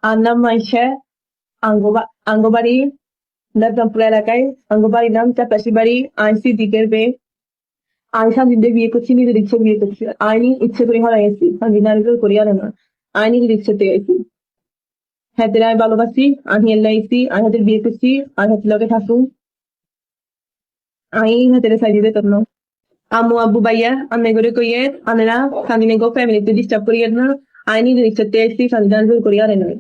আর নাম মাইশা আঙ্গবাড়ি দত্তমপুর এলাকায় আঙ্গবাড়ির নাম চাপাশি বাড়ি আইসি দিকের বে আমি স্বাধীনদের বিয়ে করছি নিজের ইচ্ছে বিয়ে করছি আইনি ইচ্ছে করে হারাই গেছি স্বাধীন নারীদের করিয়া না আইনি নিজের ইচ্ছেতে গেছি হাতের আমি ভালোবাসি আমি এলাইছি আমি হাতের বিয়ে করছি আমি হাতের লগে থাকুন আমি হাতের সাইডে যেতাম না আম্মু আব্বু ভাইয়া আমি করে কইয়ে আনেরা স্বাধীনে গো ফ্যামিলিতে ডিস্টার্ব করিয়া না আইনি নিজের ইচ্ছেতে গেছি স্বাধীন নারীদের করিয়া নয়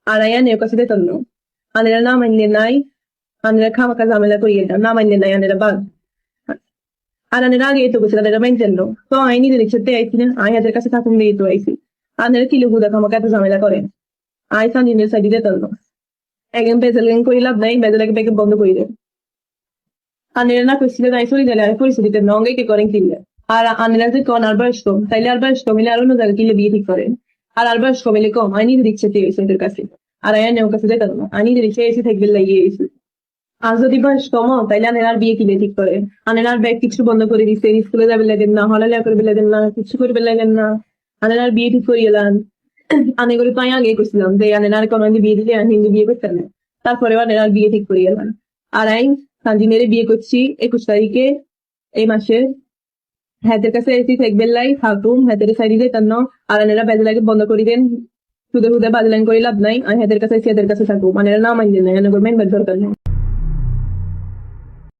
আর আয়া নেও কাছে যেতাম না আনেরা না মানলে নাই আনেরা খামাকা ঝামেলা করিয়ে না মানলে নাই আনেরা বাদ আর আনেরা আগে তো বসে তাদের মাইনতেন না তো আইনি নিজের ইচ্ছেতে আইছি না আই হাতের কাছে থাকুন দিয়ে তো আইছি আনেরা কিলো হুদা খামাকা এত ঝামেলা করেন আই স্বাধীনের সাইডে যেতাম না একদম বেজাল করি লাভ নাই বেজালাকে ব্যাগে বন্ধ করে দেন আনেরা না কইছিল তাই চলে গেলে আর পরিস্থিতিতে নঙ্গে কে করেন কিনলে আর আনেরা যদি কোন আর বয়স কম তাইলে আর বয়স কমিলে আর অন্য জায়গায় কিনলে বিয়ে ঠিক করেন আর বয়স কমিলে কম আইনি ইচ্ছে এসে এদের কাছে আর আয়া নেও কাছে যেতাম না আইনি ইচ্ছে এসে থাকবে লাগিয়ে এসে আর যদি বয়স কম তাইলে আনেরা আর বিয়ে কিনে ঠিক করে আনেরা আর ব্যাগ কিছু বন্ধ করে দিচ্ছে স্কুলে যাবে লাগেন না হলালিয়া করবে লাগেন না কিছু করবে লাগেন না আনেরা আর বিয়ে ঠিক করিয়ে লান আনে করে তো আমি আগে করছিলাম যে আনেরা আর কোনো বিয়ে দিলে হিন্দু বিয়ে করতেন না তারপরে আনেরা আর বিয়ে ঠিক করিয়ে লান আর আই সানজিনের বিয়ে করছি 21 তারিখে এই মাসে হাতের কাছে এসি থাকবেন লাই থাকুম হাতের সাইডে যেতাম না আর আনেরা বেজলাকে বন্ধ করে দেন সুদে সুদে বাজলাইন করে লাভ নাই আর হাতের কাছে এসে হাতের কাছে থাকুম আনেরা না মানলেন না এনে করবেন দরকার নেই